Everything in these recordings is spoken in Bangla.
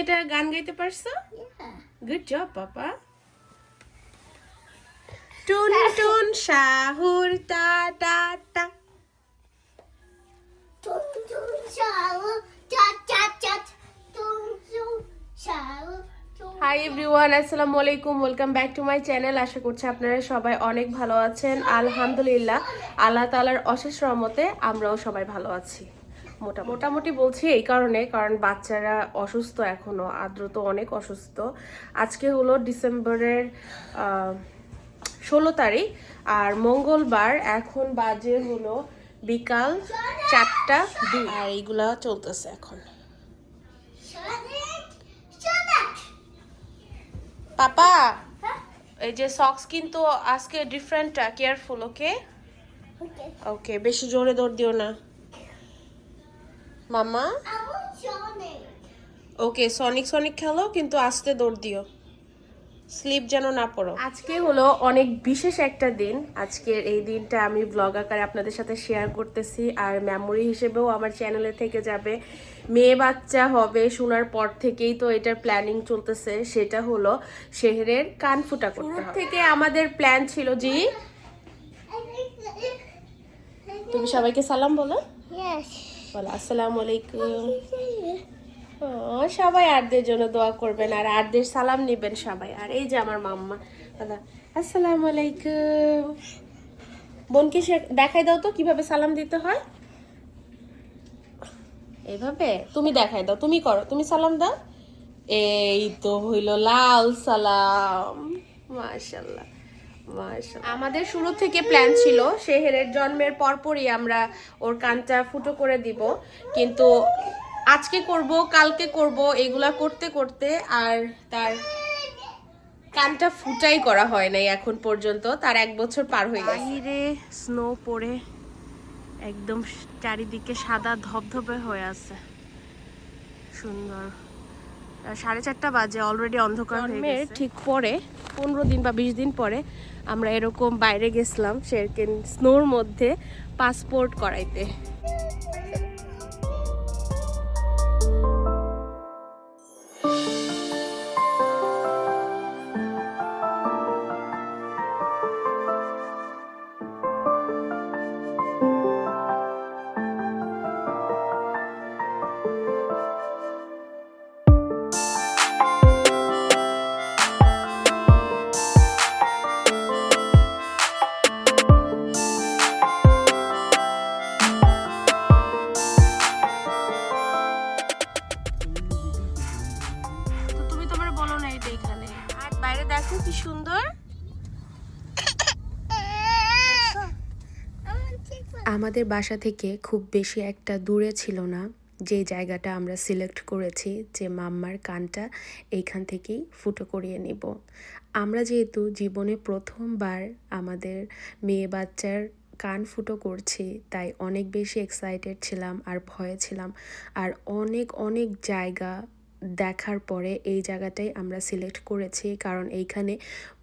এটা গান গাইতে পারছো? গুড জব পাপা। টুন টুন শাহুর টা টা টা। হাই এভরিওয়ান, আসসালামু আলাইকুম, welcome back to my channel. আশা করছি আপনারা সবাই অনেক ভালো আছেন। আলহামদুলিল্লাহ, আল্লাহ তাআলার অশেষ রহমতে আমরাও সবাই ভালো আছি। মোটামুটি বলছি এই কারণ বাচ্চারা অসুস্থ, এখনো আদ্র তো অনেক অসুস্থ। আজকে হলো ডিসেম্বরের 16 তারিখ আর মঙ্গলবার। এখন বাজে হলো বিকাল 4টা 2 আর এইগুলা চলতেছে এখন। পাপা, এই যে সক্স কিন্তু আজকে ডিফারেন্ট, কেয়ারফুল, ওকে? ওকে, বেশি জোরে দৌড় দিও না মামা। ওকে, সনিক খেলো, কিন্তু আস্তে দৌড় দিও, স্লিপ যেন না পড়ো। আজকে হলো অনেক বিশেষ একটা দিন। আজকের এই দিনটা আমি ব্লগ আকারে আপনাদের সাথে শেয়ার করতেছি, আর মেমোরি হিসেবেও আমার চ্যানেলে থেকে যাবে। মেয়ে বাচ্চা হবে শোনার পর থেকেই তো এটার প্ল্যানিং চলতেছে, সেটা হলো শেহরের কান ফুটা করতে হবে। থেকে আমাদের প্ল্যান ছিল, জি তুমি সবাইকে সালাম বলো। বলো আসসালামু আলাইকুম। সবাই আরদের জন্য দোয়া করবেন আর আরদের সালাম নিবেন সবাই। আর এই যে আমার মাম্মা, আসসালামু আলাইকুম। বোনকে দেখাই দাও তো কিভাবে সালাম দিতে হয়। এইভাবে তুমি দেখাই দাও, তুমি করো, তুমি সালাম দাও। এই তো হইলো লাল সালাম। মাশাআল্লাহ মাশাআল্লাহ। আমাদের শুরু থেকে প্ল্যান ছিল শেহরের জন্মের পরপরই আমরা ওর কানটা ফুটো করে দিব, কিন্তু আজকে করব কালকে করব এগুলা করতে করতে আর তার কানটা ফুটাই করা হয় নাই এখন পর্যন্ত। তার 1 বছর পার হয়ে গেছে। বাইরে স্নো পড়ে একদম চারিদিকে সাদা ধবধবে হয়ে আছে, সুন্দর। 4:30 বাজে, অলরেডি অন্ধকার হয়ে গেছে। ঠিক পরে 15 দিন বা 20 দিন পরে আমরা এরকম বাইরে গেছিলাম শেরকেন স্নোর মধ্যে পাসপোর্ট করাইতে। বাইরে দেখো কি সুন্দর। আমাদের বাসা থেকে খুব বেশি একটা দূরে ছিল না যে জায়গাটা আমরা সিলেক্ট করেছি যে মাম্মার কানটা এইখান থেকেই ফুটো করিয়ে নিব। আমরা যেহেতু জীবনে প্রথমবার আমাদের মেয়ে বাচ্চার কান ফুটো করছি, তাই অনেক বেশি এক্সাইটেড ছিলাম আর ভয়ে ছিলাম। আর অনেক অনেক জায়গা দেখার পরে এই জায়গাটাই আমরা সিলেক্ট করেছি, কারণ এইখানে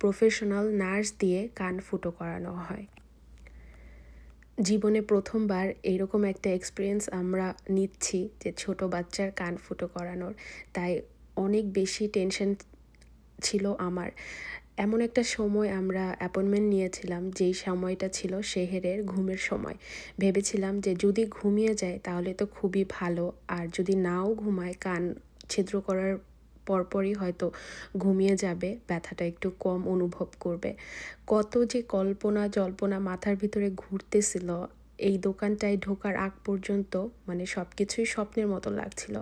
প্রফেশনাল নার্স দিয়ে কান ফুটো করানো হয়। জীবনে প্রথমবার এরকম একটা এক্সপিরিয়েন্স আমরা নিচ্ছি যে ছোট বাচ্চার কান ফুটো করানোর, তাই অনেক বেশি টেনশন ছিল আমার। এমন একটা সময় আমরা অ্যাপয়েন্টমেন্ট নিয়েছিলাম যেই সময়টা ছিল শেহরের ঘুমের সময়। ভেবেছিলাম যে যদি ঘুমিয়ে যায় তাহলে তো খুবই ভালো, আর যদি নাও ঘুমায় কান ছিদ্র করার পরপরই হয়তো ঘুমিয়ে যাবে, ব্যথাটা একটু কম অনুভব করবে। কত যে কল্পনা জল্পনা মাথার ভিতরে ঘুরতেছিল এই দোকানটায় ঢোকার আগ পর্যন্ত, মানে সব কিছুই স্বপ্নের মতো লাগছিল।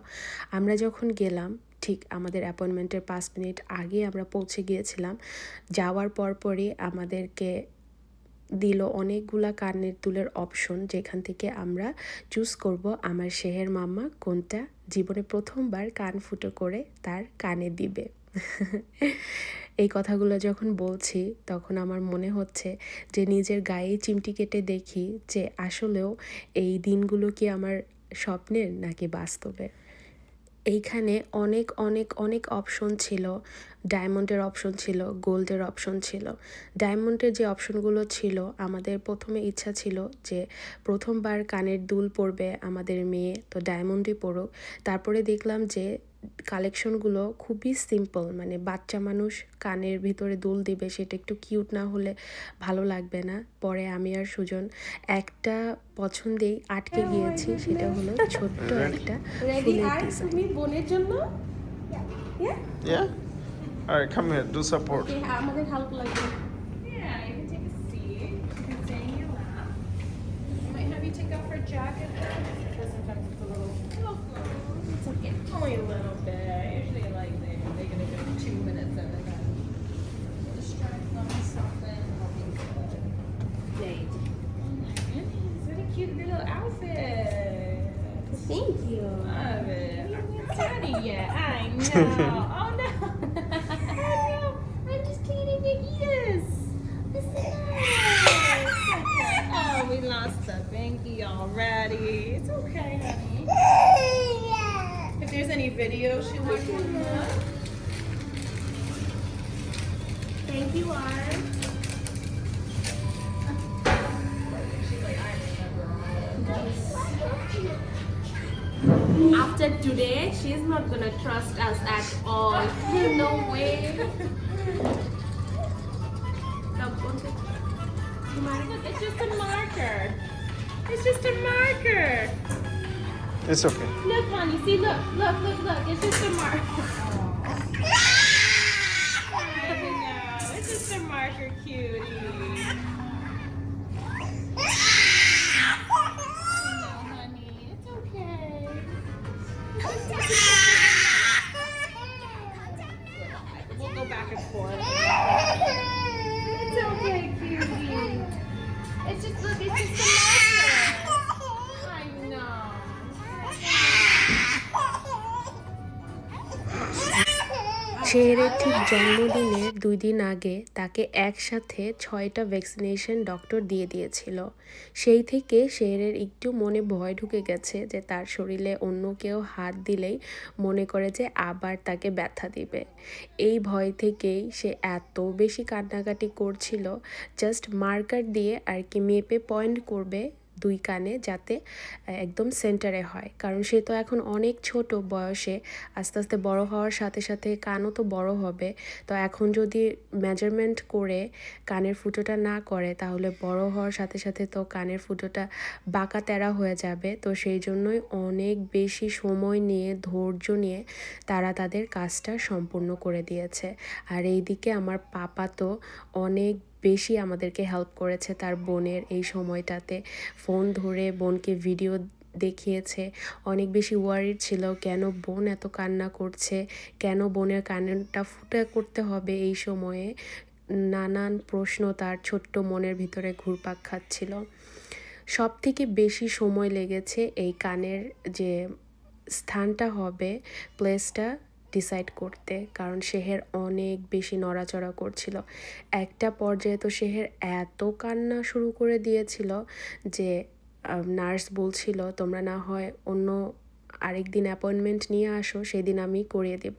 আমরা যখন গেলাম ঠিক আমাদের অ্যাপয়েন্টমেন্টের 5 মিনিট আগে আমরা পৌঁছে গিয়েছিলাম। যাওয়ার পরপরই আমাদেরকে দিল অনেকগুলা কানের দুলের অপশন, যেখান থেকে আমরা চুজ করব আমার শেহের মাম্মা কোনটা জীবনে প্রথমবার কান ফুটো করে তার কানে দিবে। এই কথাগুলো যখন বলছি তখন আমার মনে হচ্ছে যে নিজের গায়ে চিমটি কেটে দেখি যে আসলেও এই দিনগুলো কি আমার স্বপ্নের নাকি বাস্তবে। এইখানে অনেক অনেক অনেক অপশন ছিল। ডায়মন্ডের অপশন ছিল, গোল্ডের অপশন ছিল। ডায়মন্ডের যে অপশনগুলো ছিল, আমাদের প্রথমে ইচ্ছা ছিল যে প্রথমবার কানের দুল পরবে আমাদের মেয়ে, তো ডায়মন্ডই পরুক। তারপরে দেখলাম যে কালেকশনগুলো খুবই সিম্পল, মানে বাচ্চা মানুষ কানের ভিতরে দুল দিবে, সেটা একটু কিউট না হলে ভালো লাগবে না। পরে আমি আর সুজন একটা পছন্দেই আটকে গিয়েছি, সেটা হলো ছোট্ট একটা ফুলের ডিজাইন। তুমি বোনের জন্য Yeah? Alright, come here, do support. আমাদের হেল্প লাগবে। Yeah, you can take a seat. You can stay in your lap. I might have you take off her jacket because sometimes it's a little. It's okay. Only a little bit. Usually, like they're gonna do 2 minutes and then distract them or something. It'll be good. Great. Oh my goodness! What a cute little outfit. Thank you. Love it. Are we ready yet? I know. Oh no. Oh no. I'm just cleaning the ears. Listen up. Oh, we lost the binky already. It's okay, honey. If there's any video she wants to look. Thank you, Art. She's like, I remember all of After today, she's not gonna trust us at all. No way. Look, it's just a marker. It's just a marker. It's okay. Look, honey. See, look. It's just a marker. I know. It's just a marker, cutie. No, honey. It's okay. We'll go back and forth. It's okay, cutie. It's just, look, it's just a marker. I know. শেহরের ঠিক জন্মদিনের 2 দিন আগে তাকে একসাথে 6টা ভ্যাকসিনেশন ডক্টর দিয়ে দিয়েছিল। সেই থেকে শেহরের একটু মনে ভয় ঢুকে গেছে যে তার শরীরে অন্য কেউ হাত দিলেই মনে করে যে আবার তাকে ব্যথা দিবে। এই ভয় থেকেই সে এত বেশি কান্নাকাটি করছিল, জাস্ট মার্কার দিয়ে আর কি মেপে পয়েন্ট করবে 2 কানে, যাতে একদম সেন্টারে হয়। কারণ সে তো এখন অনেক ছোট বয়সে, আস্তে আস্তে বড় হওয়ার সাথে সাথে কানও তো বড় হবে। তো এখন যদি মেজারমেন্ট করে কানের ফুটোটা না করে, তাহলে বড় হওয়ার সাথে সাথে তো কানের ফুটোটা বাঁকা তেরা হয়ে যাবে। তো সেই জন্যই অনেক বেশি সময় নিয়ে, ধৈর্য নিয়ে তারা তাদের কাজটা সম্পূর্ণ করে দিয়েছে। আর এইদিকে আমার পাপা তো অনেক বেশি আমাদেরকে হেল্প করেছে তার বোনের এই সময়টাতে। ফোন ধরে বোনকে ভিডিও দেখিয়েছে। অনেক বেশি ওয়ারিড ছিল, কেন বোন এত কান্না করছে, কেন বোনের কান্নাটা ফুটা করতে হবে এই সময়ে। নানান প্রশ্ন তার ছোট্ট মনের ভিতরে ঘুরপাক খাচ্ছিল। সব থেকে বেশি সময় লেগেছে এই কানের যে স্থানটা হবে, প্লেসটা ডিসাইড করতে, কারণ শেহের অনেক বেশি নড়াচড়া করছিল। একটা পর্যায়ে তো শেহের এত কান্না শুরু করে দিয়েছিল যে নার্স বলছিল, তোমরা না হয় অন্য আরেক দিন অ্যাপয়েন্টমেন্ট নিয়ে আসো, সেদিন আমি করিয়ে দেব।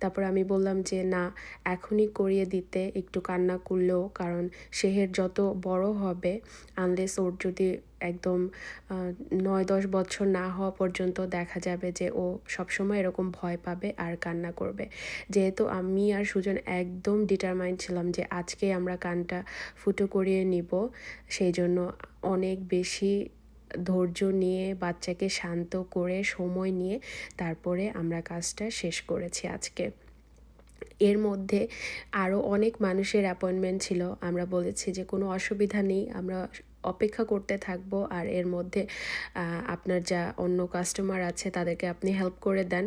তারপর আমি বললাম যে না, এখনই করিয়ে দিতে, একটু কান্না করলেও, কারণ শেহের যত বড় হবে, আনলেস ওর যদি একদম 9-10 বছর না হওয়া পর্যন্ত দেখা যাবে যে ও সবসময় এরকম ভয় পাবে আর কান্না করবে। যেহেতু আমি আর সুজন একদম ডিটারমাইন্ড ছিলাম যে আজকে আমরা কানটা ফুটো করিয়ে নিব, সেই জন্য অনেক বেশি ধৈর্য নিয়ে, বাচ্চাকে শান্ত করে, সময় নিয়ে তারপরে আমরা কাজটা শেষ করেছি আজকে। এর মধ্যে আরও অনেক মানুষের অ্যাপয়েন্টমেন্ট ছিল। আমরা বলেছি যে কোনো অসুবিধা নেই, আমরা অপেক্ষা করতে থাকবো, আর এর মধ্যে আপনার যা অন্য কাস্টমার আছে তাদেরকে আপনি হেল্প করে দেন,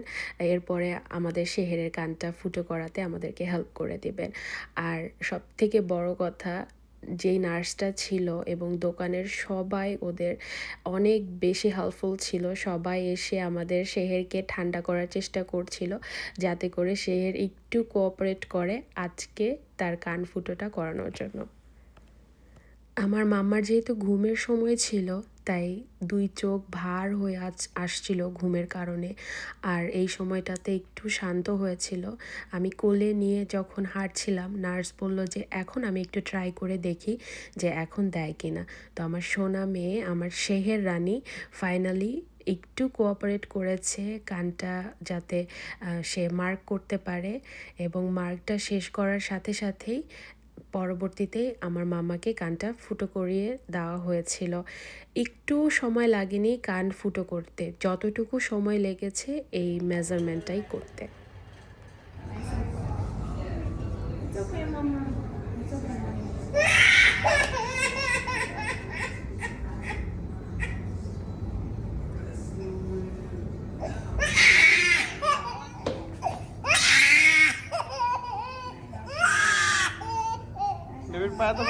এরপরে আমাদের শেহরের কানটা ফুটো করাতে আমাদেরকে হেল্প করে দিবেন। আর সব থেকে বড় কথা, যেই নার্সটা ছিল এবং দোকানের সবাই ওদের অনেক বেশি হেল্পফুল ছিল। সবাই এসে আমাদের শেহেরকে ঠান্ডা করার চেষ্টা করছিল, যাতে করে শেহের একটু কোঅপারেট করে আজকে তার কান ফুটোটা করানোর জন্য। আমার মাম্মার যেহেতু ঘুমের সময় ছিল, তাই 2 চোখ ভার হয়ে আসছিল ঘুমের কারণে। আর এই সময়টাতে একটু শান্ত হয়েছিল। আমি কোলে নিয়ে যখন হাঁটছিলাম, নার্স বলল যে এখন আমি একটু ট্রাই করে দেখি যে এখন দেয় কিনা। তো আমার সোনা মেয়ে, আমার শেহের রানী ফাইনালি একটু কোঅপারেট করেছে গানটা যাতে সে মার্ক করতে পারে, এবং মার্কটা শেষ করার সাথে সাথেই পরবর্তীতে আমার মামাকে কানটা ফুটো করিয়ে দেওয়া হয়েছিল। একটু সময় লাগেনি কান ফুটো করতে, যতটুকু সময় লেগেছে এই মেজারমেন্টটাই করতে। It's okay, Mama. It's okay, honey. Babyর পা তো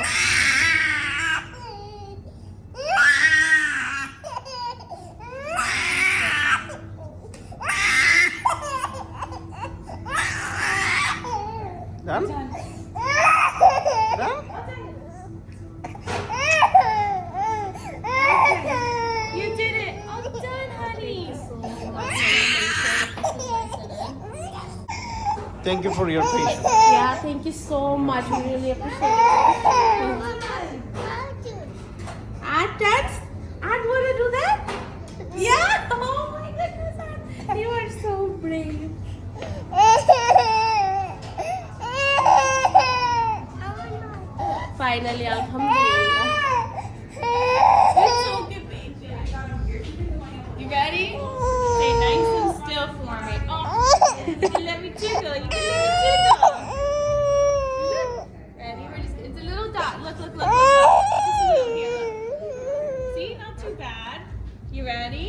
Done? Done? You did it. All done, honey. Thank you for your patience. Yeah, thank you so much. We really appreciate it. Art dance? Art wanna do that? Yeah. Oh my goodness, Art. You are so brave. Finally, alhamdulillah. It's okay, baby. You ready? Stay nice and still for me. Oh, you can let me tickle. You can let me tickle. Ready? We're just, it's a little dot. Look, look, look, look, look. Just a little here, look. See? Not too bad. You ready?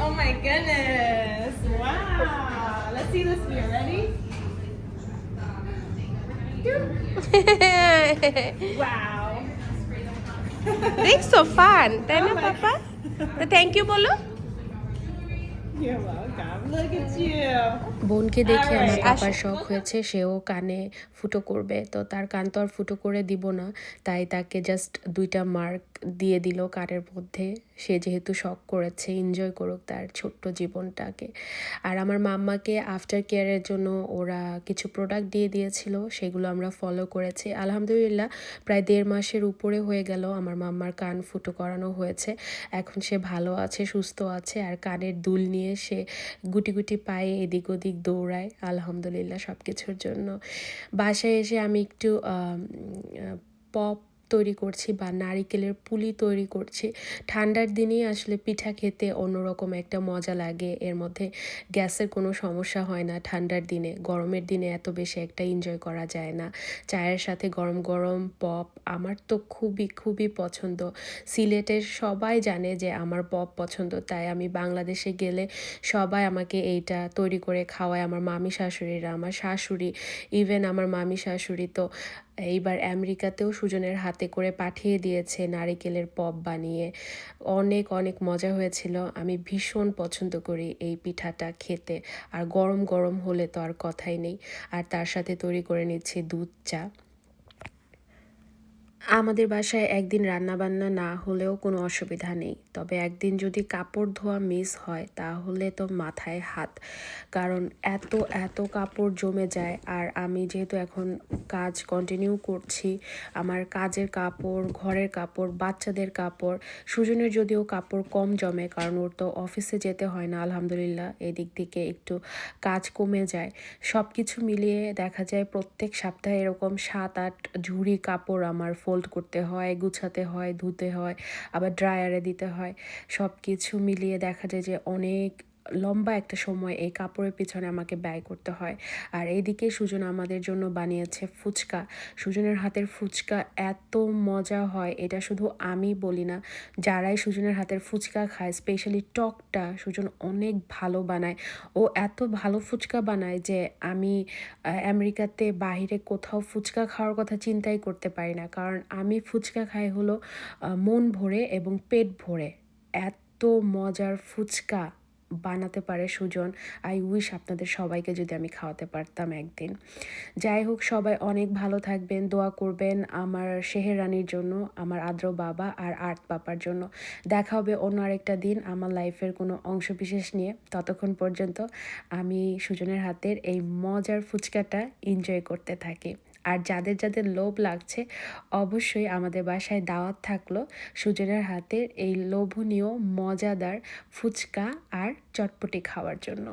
Oh my goodness. Wow. Let's see this here. Ready? Wow. দেখছো ফান, তাই না পাপা? তো থ্যাংক ইউ বলো। You're welcome. Look at you. বোনকে দেখে আমার Alright. পাপার শখ হয়েছে, সেও কানে ফুটো করবে। তো তার কান তো আর ফুটো করে দিব না, তাই তাকে জাস্ট 2টা মার্ক দিয়ে দিল কানের মধ্যে। সে যেহেতু শখ করেছে, এনজয় করুক তার ছোট্ট জীবনটাকে। আর আমার মাম্মাকে আফটার কেয়ারের জন্য ওরা কিছু প্রোডাক্ট দিয়ে দিয়েছিল, সেগুলো আমরা ফলো করেছি। আলহামদুলিল্লাহ প্রায় 1.5 মাসের উপরে হয়ে গেল আমার মাম্মার কান ফুটো করানো হয়েছে। এখন সে ভালো আছে, সুস্থ আছে, আর কানের দুল নিয়ে সে গুটি গুটি পায়ে এদিক ওদিক দৌড়ায়। আলহামদুলিল্লাহ সব কিছুর জন্য। বাসায় এসে আমি একটু পপ তৈরি করছি বা নারিকেলের পুলি তৈরি করছি। ঠান্ডার দিনেই আসলে পিঠা খেতে অন্যরকম একটা মজা লাগে, এর মধ্যে গ্যাসের কোনো সমস্যা হয় না ঠান্ডার দিনে। গরমের দিনে এত বেশি একটা এনজয় করা যায় না। চায়ের সাথে গরম গরম পপ আমার তো খুবই খুবই পছন্দ। সিলেটের সবাই জানে যে আমার পপ পছন্দ, তাই আমি বাংলাদেশে গেলে সবাই আমাকে এইটা তৈরি করে খাওয়ায়। আমার মামি শাশুড়িরা, আমার শাশুড়ি, ইভেন আমার মামি শাশুড়ি তো এইবার আমেরিকাতেও সুজনের হাতে করে পাঠিয়ে দিয়েছে নারিকেলের পপ বানিয়ে। অনেক অনেক মজা হয়েছিল। আমি ভীষণ পছন্দ করি এই পিঠাটা খেতে, আর গরম গরম হলে তো আর কথাই নেই। আর তার সাথে তৈরি করে নিচ্ছি দুধ চা। আমাদের বাসায় একদিন রান্নাবান্না না হলেও কোনো অসুবিধা নেই, তবে একদিন যদি কাপড় ধোয়া মিস হয় তাহলে তো মাথায় হাত। কারণ এত এত কাপড় জমে যায়, আর আমি যেহেতু এখন কাজ কন্টিনিউ করছি, আমার কাজের কাপড়, ঘরের কাপড়, বাচ্চাদের কাপড়, সুজনের যদিও কাপড় কম জমে কারণ ওর তো অফিসে যেতে হয় না আলহামদুলিল্লাহ, এদিক থেকে একটু কাজ কমে যায়। সব কিছু মিলিয়ে দেখা যায় প্রত্যেক সপ্তাহে এরকম 7-8 ঝুড়ি কাপড় আমার ফোল্ড করতে হয়, গুছাতে হয়, ধুতে হয়, আবার ড্রায়ারে দিতে হয়। সব কিছু মিলিয়ে দেখা যায় যে অনেক লম্বা একটা সময় এই কাপড়ের পিছনে আমাকে ব্যয় করতে হয়। আর এইদিকে সুজন আমাদের জন্য বানিয়েছে ফুচকা। সুজনের হাতের ফুচকা এত মজা হয়, এটা শুধু আমি বলি না, যারাই সুজনের হাতের ফুচকা খায়, স্পেশালি টকটা সুজন অনেক ভালো বানায়। ও এত ভালো ফুচকা বানায় যে আমি আমেরিকাতে বাহিরে কোথাও ফুচকা খাওয়ার কথা চিন্তাই করতে পারি না, কারণ আমি ফুচকা খাই হলো মন ভরে এবং পেট ভরে। এত মজার ফুচকা বানাতে পারে সুজন। আই উইশ আপনাদের সবাইকে যদি আমি খাওয়াতে পারতাম একদিন। যাই হোক, সবাই অনেক ভালো থাকবেন, দোয়া করবেন আমার শেহের রানীর জন্য, আমার আদ্র বাবা আর আর্ট পাপার জন্য। দেখা হবে অন্য আরেকটা দিন আমার লাইফের কোনো অংশ বিশেষ নিয়ে। ততক্ষণ পর্যন্ত আমি সুজনের হাতের এই মজার ফুচকাটা এনজয় করতে থাকি। আর যাদের যাদের লোভ লাগছে অবশ্যই আমাদের বাসায় দাওয়াত থাকলো সুজনের হাতের এই লোভনীয় মজাদার ফুচকা আর চটপটি খাওয়ার জন্য।